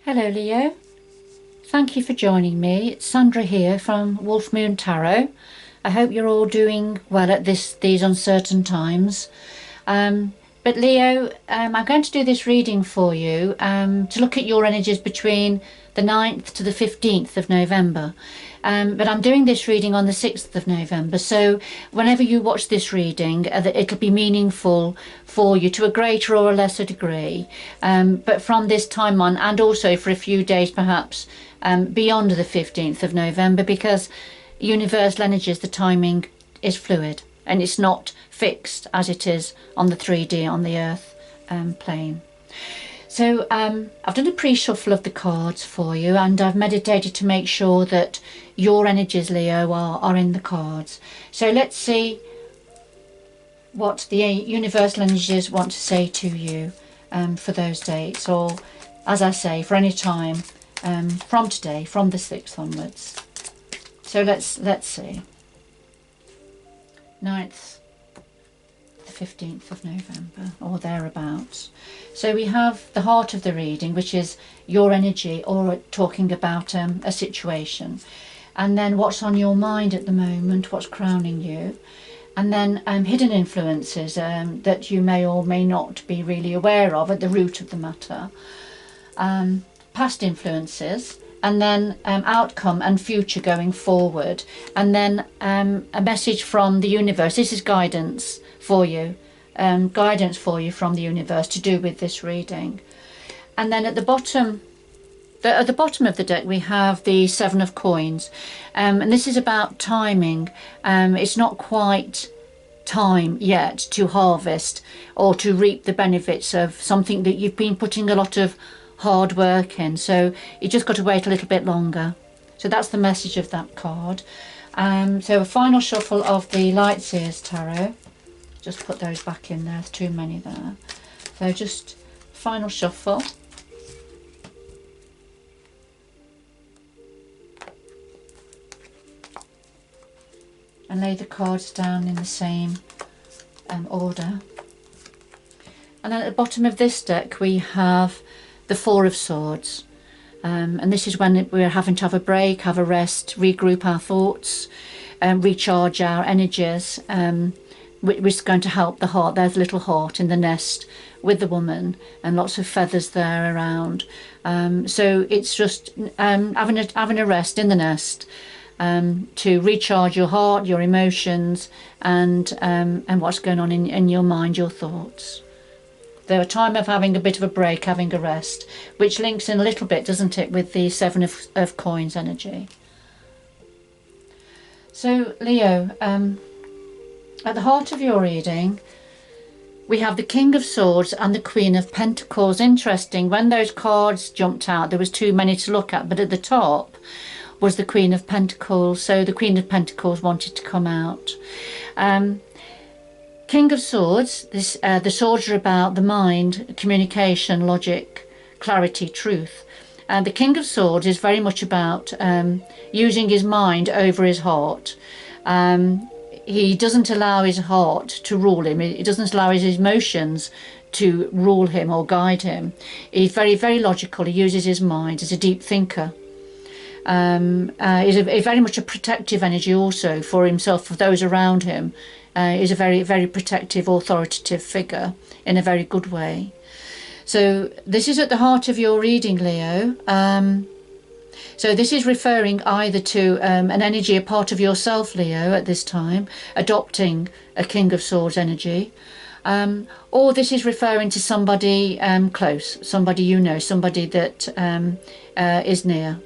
Hello Leo, thank you for joining me. It's Sandra here from Wolf Moon Tarot. I hope you're all doing well at these uncertain times. But Leo, I'm going to do this reading for you to look at your energies between the 9th to the 15th of November. But I'm doing this reading on the 6th of November, so whenever you watch this reading, it'll be meaningful for you to a greater or a lesser degree. But from this time on, and also for a few days perhaps beyond the 15th of November, because universal energies, the timing is fluid and it's not fixed as it is on the 3D, on the earth plane. So I've done a pre-shuffle of the cards for you, and I've meditated to make sure that your energies, Leo, are in the cards. So let's see what the universal energies want to say to you for those dates, or as I say, for any time from today, from the 6th onwards. So let's see. 9th, the 15th of November, or thereabouts. So we have the heart of the reading, which is your energy, or talking about a situation, and then what's on your mind at the moment, what's crowning you, and then hidden influences that you may or may not be really aware of at the root of the matter, past influences, and then outcome and future going forward, and then a message from the universe. This is guidance for you, from the universe to do with this reading. And then at the bottom of the deck we have the 7 of coins, and this is about timing. It's not quite time yet to harvest or to reap the benefits of something that you've been putting a lot of hard work in, so you just got to wait a little bit longer. So that's the message of that card. So a final shuffle of the Light Seers Tarot. Just put those back in there, there's too many there. So just final shuffle. And lay the cards down in the same order. And then at the bottom of this deck we have the 4 of Swords, and this is when we're having to have a break, have a rest, regroup our thoughts, recharge our energies, which is going to help the heart. There's a little heart in the nest with the woman, and lots of feathers there around. So it's just having a rest in the nest to recharge your heart, your emotions, and what's going on in your mind, your thoughts. They're a time of having a bit of a break, having a rest, which links in a little bit, doesn't it, with the 7 of coins energy. So Leo, at the heart of your reading we have the King of Swords and the Queen of Pentacles. Interesting, when those cards jumped out there was too many to look at, but at the top was the Queen of Pentacles, so the Queen of Pentacles wanted to come out. King of Swords, the swords are about the mind, communication, logic, clarity, truth. And the King of Swords is very much about using his mind over his heart. He doesn't allow his heart to rule him. He doesn't allow his emotions to rule him or guide him. He's very, very logical. He uses his mind. He's a deep thinker. He's very much a protective energy also for himself, for those around him. Is a very, very protective, authoritative figure in a very good way. So this is at the heart of your reading, Leo. So this is referring either to an energy, a part of yourself, Leo, at this time, adopting a King of Swords energy, or this is referring to somebody close, somebody you know, somebody that is near.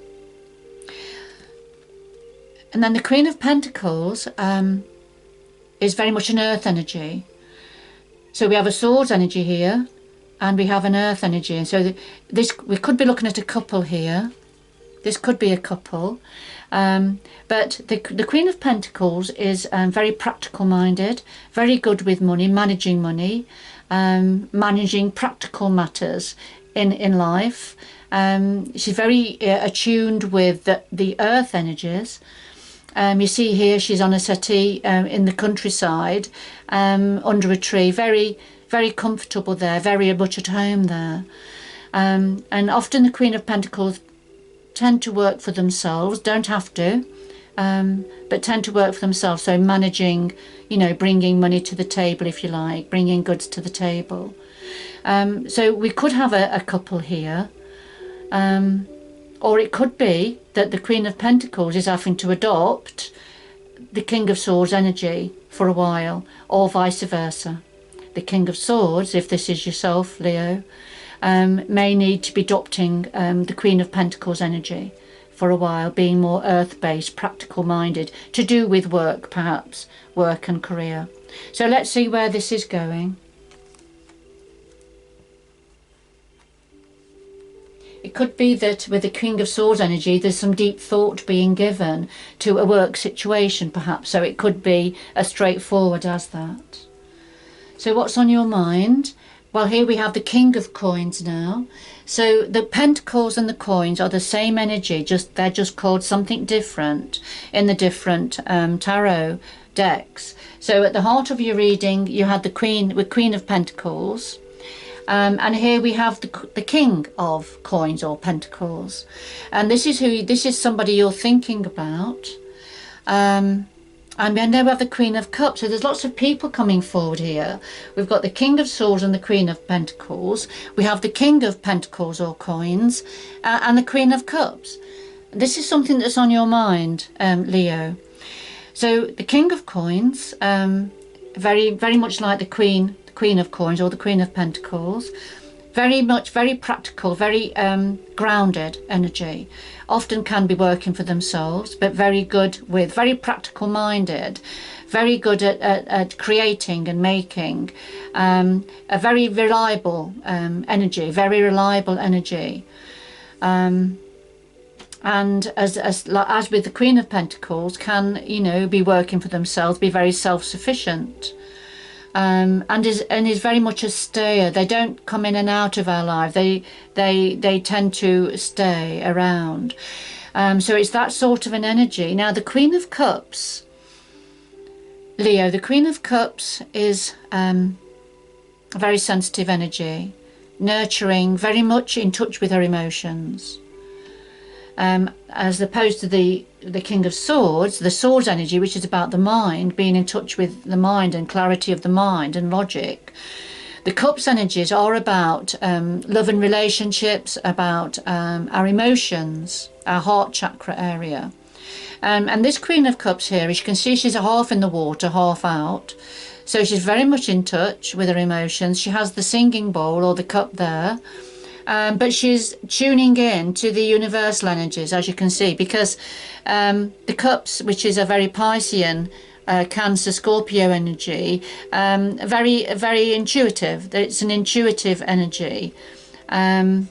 And then the Queen of Pentacles is very much an earth energy. So we have a swords energy here and we have an earth energy, and so we could be looking at a couple here. This could be a couple, but the Queen of Pentacles is very practical minded, very good with money, managing practical matters in life. She's very attuned with the earth energies. You see here she's on a settee in the countryside, under a tree, very, very comfortable there, very much at home there. And often the Queen of Pentacles tend to work for themselves, don't have to, but tend to work for themselves. So managing, you know, bringing money to the table, if you like, bringing goods to the table. So we could have a couple here. Or it could be that the Queen of Pentacles is having to adopt the King of Swords energy for a while, or vice versa. The King of Swords, if this is yourself, Leo, may need to be adopting the Queen of Pentacles energy for a while, being more earth-based, practical-minded, to do with work, perhaps, work and career. So let's see where this is going. It could be that with the King of Swords energy, there's some deep thought being given to a work situation, perhaps. So it could be as straightforward as that. So what's on your mind? Well, here we have the King of Coins now. So the Pentacles and the Coins are the same energy, they're just called something different in the different tarot decks. So at the heart of your reading, you had the Queen of Pentacles. And here we have the King of Coins or Pentacles, and this is somebody you're thinking about. And then we have the Queen of Cups. So there's lots of people coming forward here. We've got the King of Swords and the Queen of Pentacles. We have the King of Pentacles or Coins and the Queen of Cups. This is something that's on your mind, Leo. So the King of Coins, very much like the Queen of Coins or the Queen of Pentacles, very practical, very grounded energy, often can be working for themselves, but very practical minded, very good at creating and making, a very reliable energy, and as with the Queen of Pentacles, can, you know, be working for themselves, be very self-sufficient. And is very much a stayer. They don't come in and out of our life. They tend to stay around. So it's that sort of an energy. Now the Queen of Cups, Leo, the Queen of Cups is a very sensitive energy, nurturing, very much in touch with her emotions. As opposed to the King of Swords, the Swords energy, which is about the mind, being in touch with the mind and clarity of the mind and logic. The Cups energies are about love and relationships, about our emotions, our heart chakra area. And this Queen of Cups here, as you can see, she's half in the water, half out. So she's very much in touch with her emotions. She has the singing bowl or the cup there. But she's tuning in to the universal energies, as you can see, because the Cups, which is a very Piscean, Cancer, Scorpio energy, very intuitive. It's an intuitive energy. And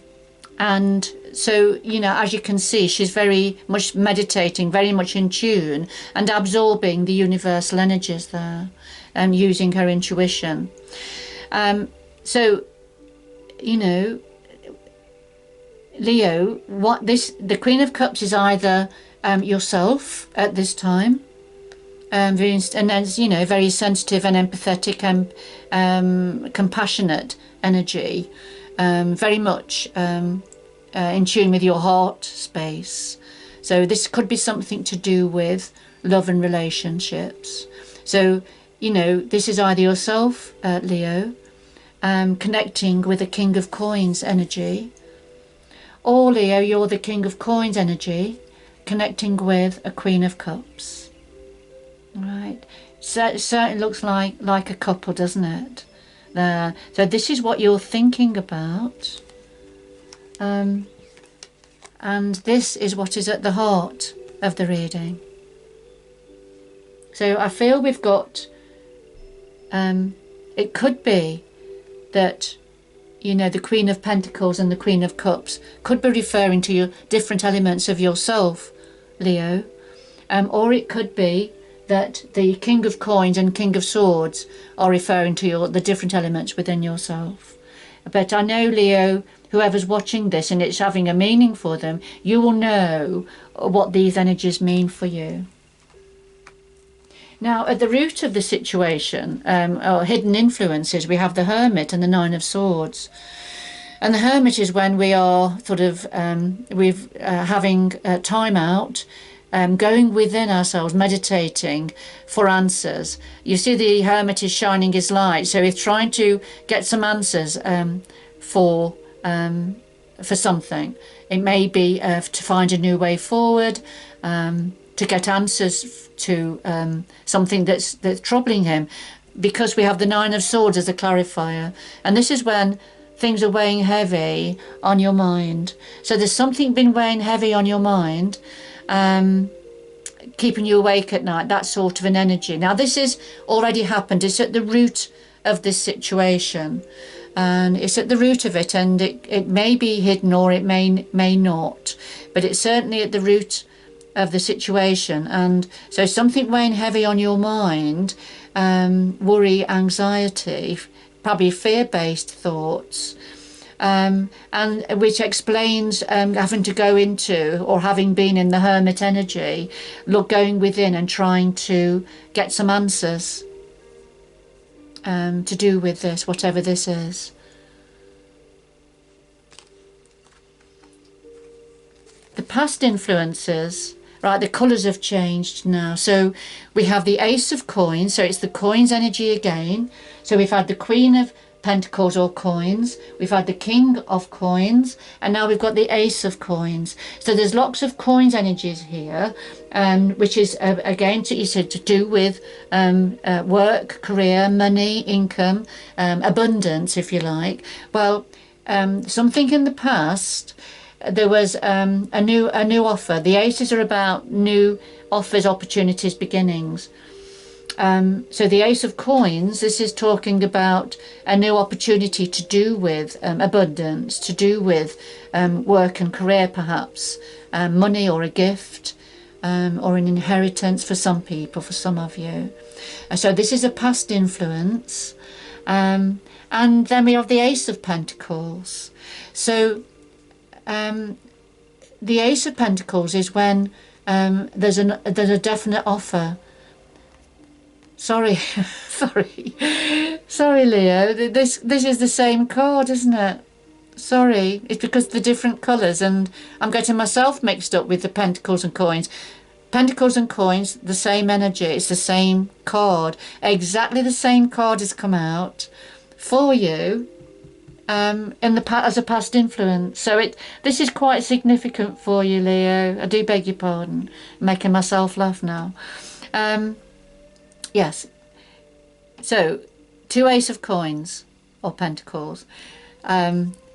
so, you know, as you can see, she's very much meditating, very much in tune and absorbing the universal energies there and using her intuition. So, you know, Leo, the Queen of Cups is either yourself at this time, and then, you know, very sensitive and empathetic and compassionate energy, very much in tune with your heart space. So this could be something to do with love and relationships. So, you know, this is either yourself, Leo, connecting with a King of Coins energy, or Leo, you're the King of Coins energy, connecting with a Queen of Cups. Right. So it certainly looks like a couple, doesn't it? There. So this is what you're thinking about. And this is what is at the heart of the reading. So I feel we've got, it could be that, you know, the Queen of Pentacles and the Queen of Cups could be referring to your different elements of yourself, Leo. Or it could be that the King of Coins and King of Swords are referring to the different elements within yourself. But I know, Leo, whoever's watching this and it's having a meaning for them, you will know what these energies mean for you. Now, at the root of the situation, or hidden influences, we have the Hermit and the Nine of Swords. And the Hermit is when we are sort of having time out, going within ourselves, meditating for answers. You see, the Hermit is shining his light, so he's trying to get some answers for something. It may be to find a new way forward, to get answers to something that's troubling him, because we have the Nine of Swords as a clarifier, and this is when things are weighing heavy on your mind. So there's something been weighing heavy on your mind, keeping you awake at night, that sort of an energy. Now this has already happened. It's at the root of this situation, and it's at the root of it, and it may be hidden or it may not, but it's certainly at the root of the situation. And so something weighing heavy on your mind, worry, anxiety, probably fear-based thoughts, and which explains having to go into, or having been in the Hermit energy, going within and trying to get some answers to do with this, whatever this is. The past influences, right, the colours have changed now. So we have the Ace of Coins, so it's the coins energy again. So we've had the Queen of Pentacles or coins, we've had the King of Coins, and now we've got the Ace of Coins. So there's lots of coins energies here, which is again to do with work, career, money, income, abundance, if you like. Well, something in the past, there was a new offer. The aces are about new offers, opportunities, beginnings. So the Ace of Coins, this is talking about a new opportunity to do with abundance, to do with work and career, perhaps money or a gift, or an inheritance for some people, for some of you. So this is a past influence. And then we have the Ace of Pentacles. So the Ace of Pentacles is when there's a definite offer. Sorry, Leo. This is the same card, isn't it? Sorry, it's because the different colours, and I'm getting myself mixed up with the Pentacles and Coins. Pentacles and Coins, the same energy. It's the same card. Exactly the same card has come out for you. As a past influence. So this is quite significant for you, Leo. I do beg your pardon, I'm making myself laugh now. Yes, so 2 Ace of Coins or Pentacles.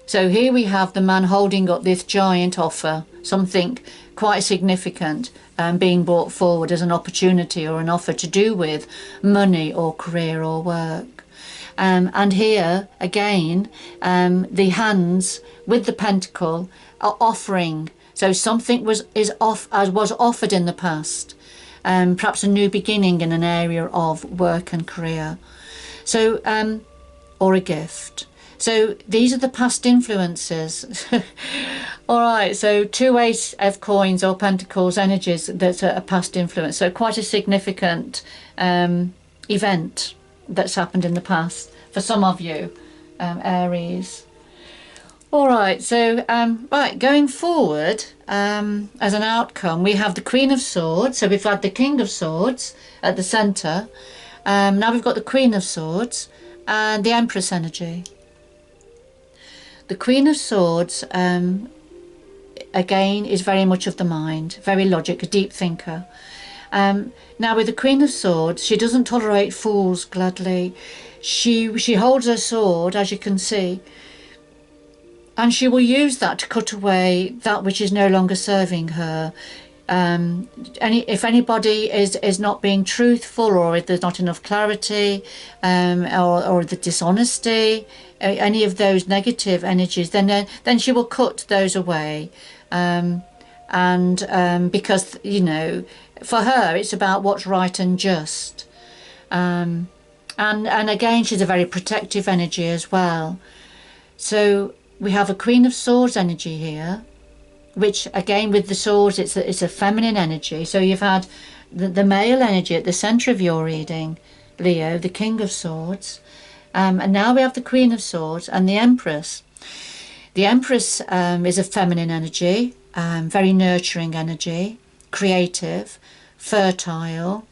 So here we have the man holding up this giant offer, something quite significant, being brought forward as an opportunity or an offer to do with money or career or work. And here again, the hands with the pentacle are offering. So something was offered in the past, perhaps a new beginning in an area of work and career. So or a gift. So these are the past influences. All right, so 2 Ace of Coins or Pentacles energies, that's a past influence. So quite a significant event that's happened in the past for some of you, Aries. All right, so going forward, as an outcome, we have the Queen of Swords. So we've had the King of Swords at the centre. Now we've got the Queen of Swords and the Empress energy. The Queen of Swords, again, is very much of the mind, very logic, a deep thinker. Now with the Queen of Swords, she doesn't tolerate fools gladly. She holds her sword, as you can see, and she will use that to cut away that which is no longer serving her. If anybody is not being truthful, or if there's not enough clarity, or the dishonesty, any of those negative energies, then she will cut those away. Because, you know, for her it's about what's right and just. And again, she's a very protective energy as well. So we have a Queen of Swords energy here, which again with the swords, it's a feminine energy. So you've had the male energy at the centre of your reading, Leo, the King of Swords, and now we have the Queen of Swords and the Empress. The Empress is a feminine energy, very nurturing energy, creative, fertile,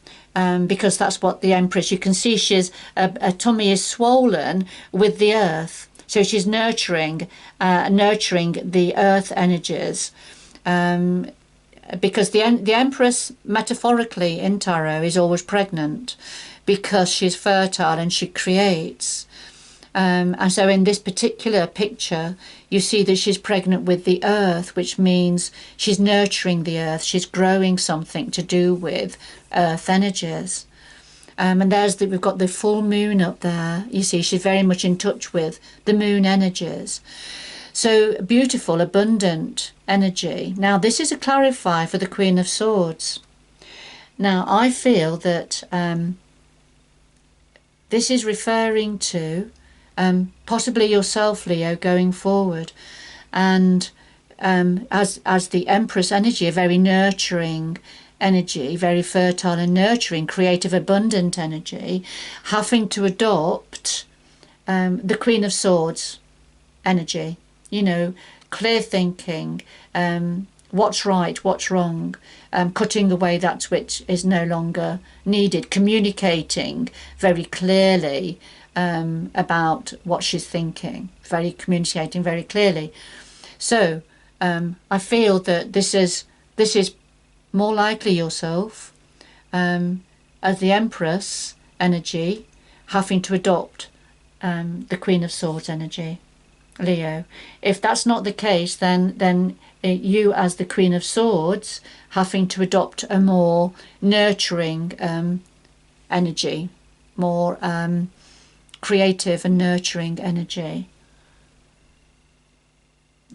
because that's what the Empress, you can see she's, her tummy is swollen with the earth. So she's nurturing the earth energies. Because the Empress, metaphorically in tarot, is always pregnant because she's fertile and she creates. And so in this particular picture, you see that she's pregnant with the earth, which means she's nurturing the earth. She's growing something to do with earth energies. And we've got the full moon up there. You see, she's very much in touch with the moon energies. So beautiful, abundant energy. Now, this is a clarifier for the Queen of Swords. Now, I feel that this is referring to possibly yourself, Leo, going forward. And as the Empress energy, a very nurturing energy, very fertile and nurturing, creative, abundant energy, having to adopt the Queen of Swords energy. You know, clear thinking, what's right, what's wrong, cutting away that which is no longer needed, communicating very clearly about what she's thinking, communicating very clearly. So I feel that this is more likely yourself as the Empress energy, having to adopt the Queen of Swords energy, Leo. If that's not the case, then you as the Queen of Swords having to adopt a more nurturing energy, more creative and nurturing energy.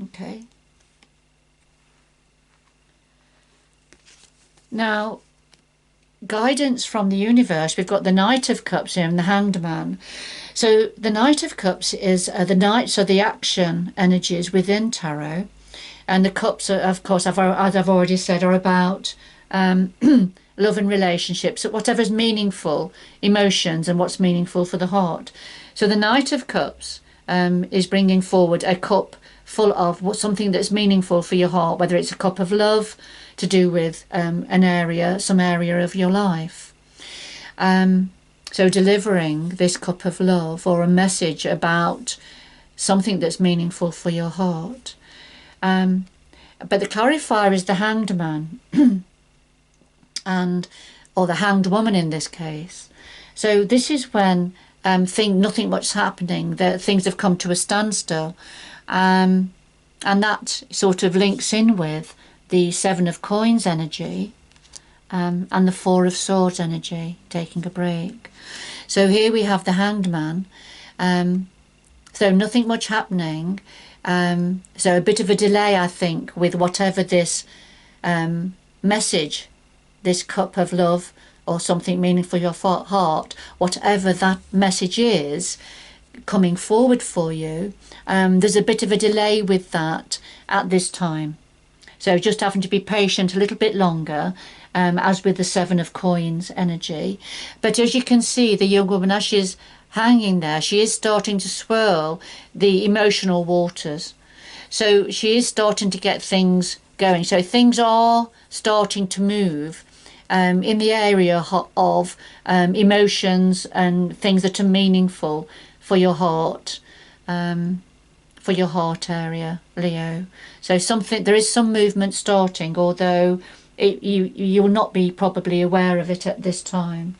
Okay. Now, guidance from the universe, we've got the Knight of Cups here and the Hanged Man. So the Knight of Cups is the knights are the action energies within tarot, and the cups are, of course, as I've already said, are about love and relationships, whatever's meaningful, emotions, and what's meaningful for the heart. So the Knight of Cups is bringing forward a cup full of something that's meaningful for your heart, whether it's a cup of love to do with some area of your life. So delivering this cup of love or a message about something that's meaningful for your heart. But the clarifier is the Hanged Man or the Hanged Woman in this case. So this is when nothing much's happening, that things have come to a standstill, and that sort of links in with the Seven of Coins energy and the Four of Swords energy, taking a break. So here we have the Hanged Man. So nothing much happening. So a bit of a delay, I think, with whatever this message, this cup of love or something meaningful for your heart, whatever that message is coming forward for you, there's a bit of a delay with that at this time. So just having to be patient a little bit longer, as with the Seven of Coins energy. But as you can see, the young woman, as she's hanging there, she is starting to swirl the emotional waters. So she is starting to get things going. So things are starting to move in the area of emotions and things that are meaningful for your heart. For your heart area, Leo. So there is some movement starting, although you will not be probably aware of it at this time,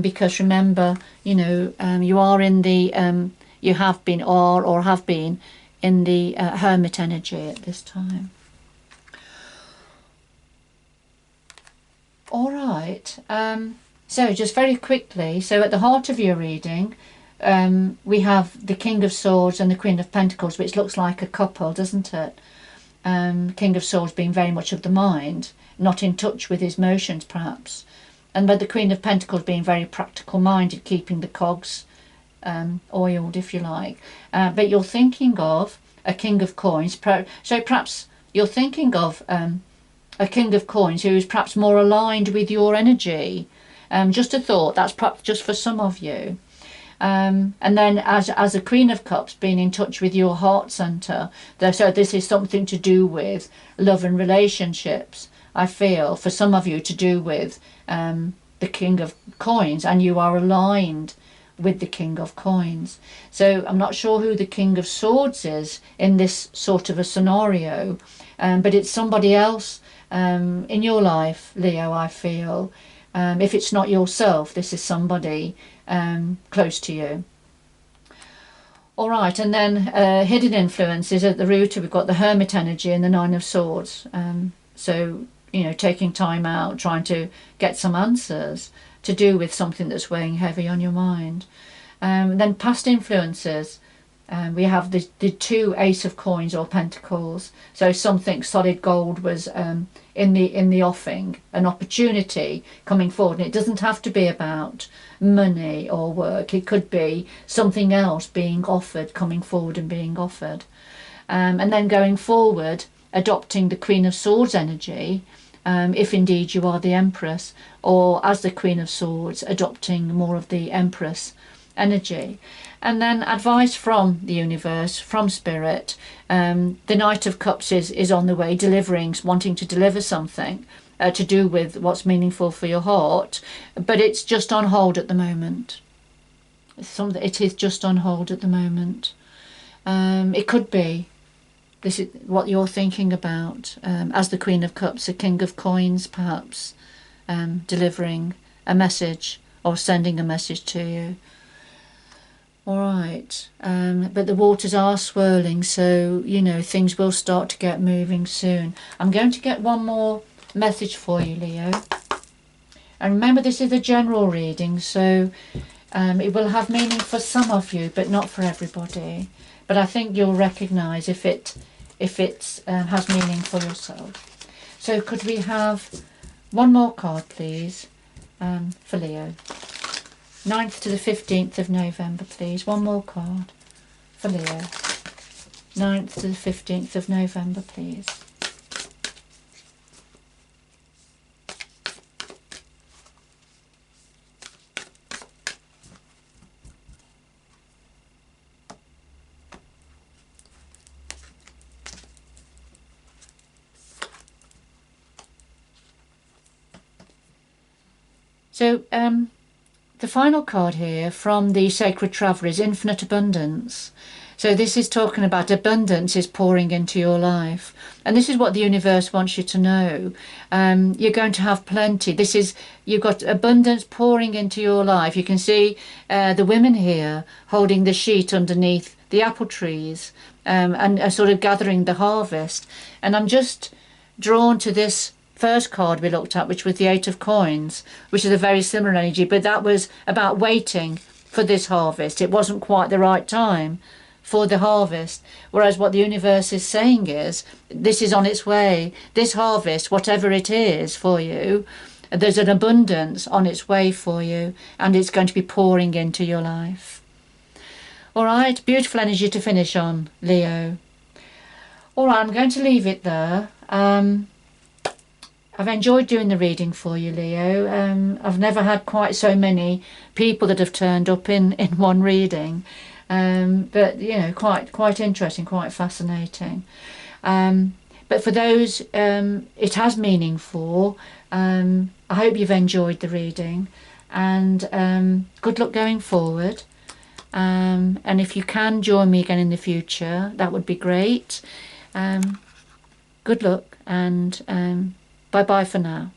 because remember, you are in the you have been or have been in the hermit energy at this time. All right. So just very quickly, so at the heart of your reading, we have the King of Swords and the Queen of Pentacles, which looks like a couple, doesn't it? King of Swords being very much of the mind, not in touch with his emotions perhaps, and but the Queen of Pentacles being very practical minded, keeping the cogs oiled, if you like. But you're thinking of a King of Coins, so perhaps you're thinking of a King of Coins who is perhaps more aligned with your energy. Just a thought, that's perhaps just for some of you. And then as a Queen of Cups, being in touch with your heart center, so this is something to do with love and relationships. I feel for some of you to do with the King of Coins, and you are aligned with the King of Coins. So I'm not sure who the King of Swords is in this sort of a scenario, but it's somebody else in your life, Leo, I feel. If it's not yourself, this is somebody close to you. All right, and then hidden influences at the root. We've got the Hermit energy and the Nine of Swords. So, you know, taking time out, trying to get some answers to do with something that's weighing heavy on your mind. Then past influences. We have the two Ace of Coins or Pentacles. So something solid gold was in the offing, an opportunity coming forward. And it doesn't have to be about money or work. It could be something else being offered, coming forward and being offered. And then going forward, adopting the Queen of Swords energy, if indeed you are the Empress, or as the Queen of Swords, adopting more of the Empress energy. And then advice from the universe, from Spirit. The Knight of Cups is on the way, wanting to deliver something to do with what's meaningful for your heart, but it's just on hold at the moment. It is just on hold at the moment. It could be this is what you're thinking about as the Queen of Cups, a King of Coins, perhaps delivering a message or sending a message to you. All right, but the waters are swirling, so you know things will start to get moving soon. I'm going to get one more message for you, Leo. And remember, this is a general reading, so it will have meaning for some of you, but not for everybody. But I think you'll recognise if it has meaning for yourself. So could we have one more card, please, for Leo? 9th to the 15th of November, please. One more card for Leo. 9th to the 15th of November, please. So, the final card here from the Sacred Traveller is Infinite Abundance. So this is talking about abundance is pouring into your life. And this is what the universe wants you to know. You're going to have plenty. You've got abundance pouring into your life. You can see the women here holding the sheet underneath the apple trees and sort of gathering the harvest. And I'm just drawn to this first card we looked at, which was the Eight of Coins, which is a very similar energy, but that was about waiting for this harvest. It wasn't quite the right time for the harvest, whereas what the universe is saying is this is on its way. This harvest, whatever it is for you, there's an abundance on its way for you, and it's going to be pouring into your life. All right, beautiful energy to finish on, Leo. All right, I'm going to leave it there. I've enjoyed doing the reading for you, Leo. I've never had quite so many people that have turned up in one reading. But, you know, quite interesting, quite fascinating. But for those it has meaning for, I hope you've enjoyed the reading. And good luck going forward. And if you can join me again in the future, that would be great. Good luck and... bye-bye for now.